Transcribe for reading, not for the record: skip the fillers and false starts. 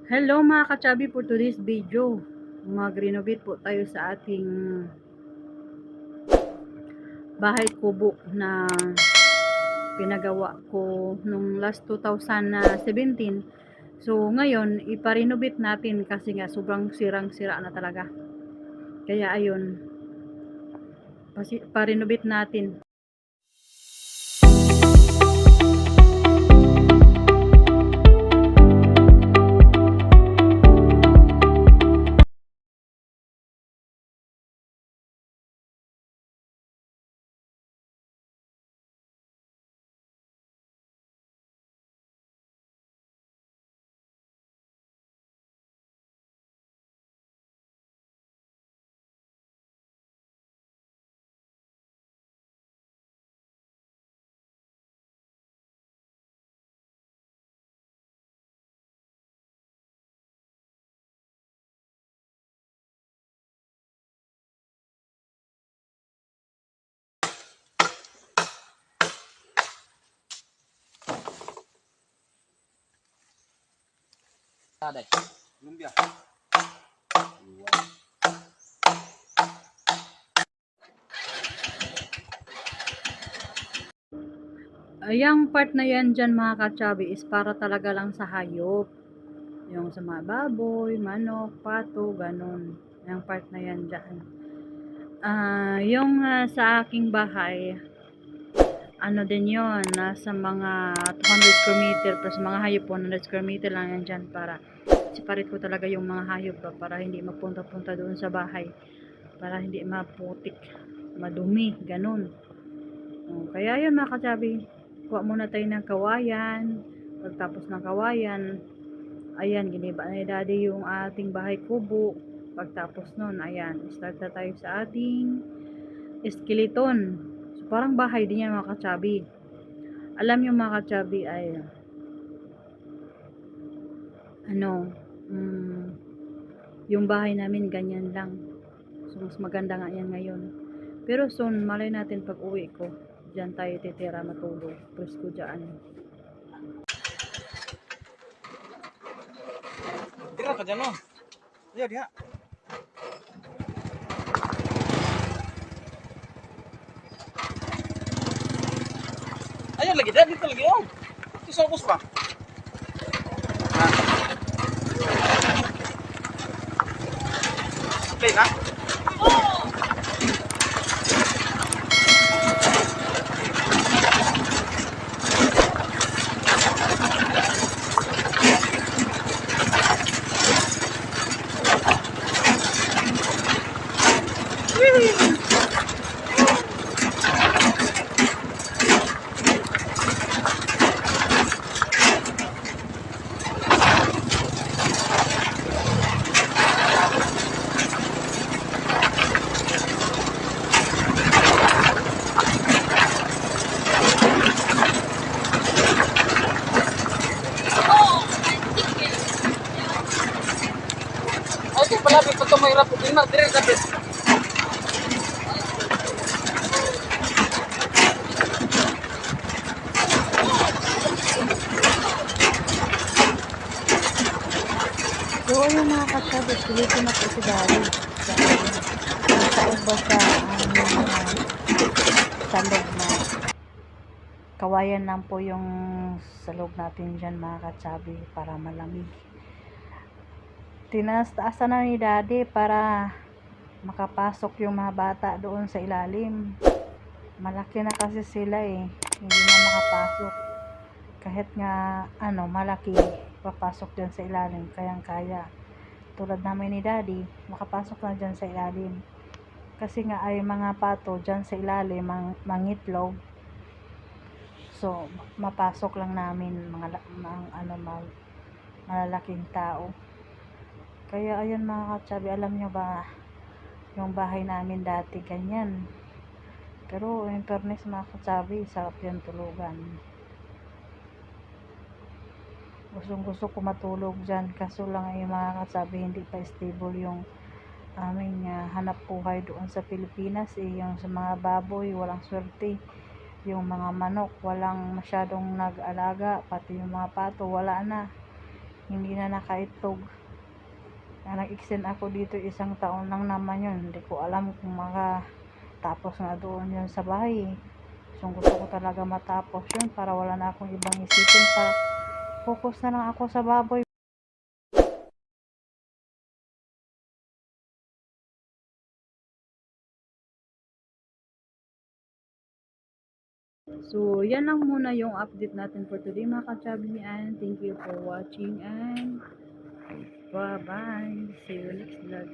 Hello mga kachabi, for today's video, mag-renovate po tayo sa ating bahay kubo na pinagawa ko nung last 2017. So ngayon, ipa-renovate natin kasi nga sobrang sirang-sira na talaga. Kaya ayun, pa-renovate natin. Dai. Lumpia. Yung part na yan dyan mga kachabi is para talaga lang sa hayop. Yung sa mga baboy, manok, pato, ganun. Yung part na yan dyan. Yung sa aking bahay, ano din yon, nasa mga 200 square meter, plus mga hayop 100 square meter lang yan dyan, para separate ko talaga yung mga hayop ba, para hindi mapunta-punta doon sa bahay, para hindi maputik, madumi, ganun. Kaya yun mga kasabi, kuha muna tayo ng kawayan. Pagtapos ng kawayan, ayan, giniba na ni daddy yung ating bahay kubo. Pagtapos nun, ayan, start na tayo sa ating skeleton. So parang bahay din yan mga kasabi. Alam nyo mga kachabi ay ano, yung bahay namin ganyan lang. So mas maganda nga yan ngayon. Pero soon, malay natin pag uwi ko, dyan tayo titira matulog. Presko dyan. Tira ka dyan, no? Iya, dia. Ayan lagi, dia dito lagi, oh. Ito sa ubos pa. Okay na? Ay, ito pala, ito ito mahirap. Ito na, dire, dapat. So yung mga kachabi, silipin na po si daddy. Sa iba sa salog na kawayan lang po yung salog natin dyan mga kachabi, para malamig. Tinaas-taasan na ni daddy para makapasok yung mga bata doon sa ilalim. Malaki na kasi sila hindi na makapasok. Kahit nga malaki, papasok dyan sa ilalim, kayang kaya. Tulad namin ni daddy, makapasok na dyan sa ilalim. Kasi nga ay mga pato dyan sa ilalim, mangitlog. So mapasok lang namin malalaking tao. Kaya ayun mga katsabi, alam nyo ba, yung bahay namin dati ganyan. Pero in fairness mga katsabi, sarap yan tulugan. Gustong gusto ko matulog dyan, kaso lang ay mga katsabi, hindi pa stable yung aming hanap buhay doon sa Pilipinas. Yung sa mga baboy, walang swerte. Yung mga manok, walang masyadong nag-alaga. Pati yung mga pato, wala na. hindi na nakaitlog. Nag-extend ako dito 1 taon lang naman yun. Hindi ko alam kung makatapos na doon yun sa bahay. So gusto ko talaga matapos yun para wala na akong ibang isipin, para focus na lang ako sa baboy. So yan lang muna yung update natin for today mga ka-chubby, and thank you for watching and bye bye, see you next vlog.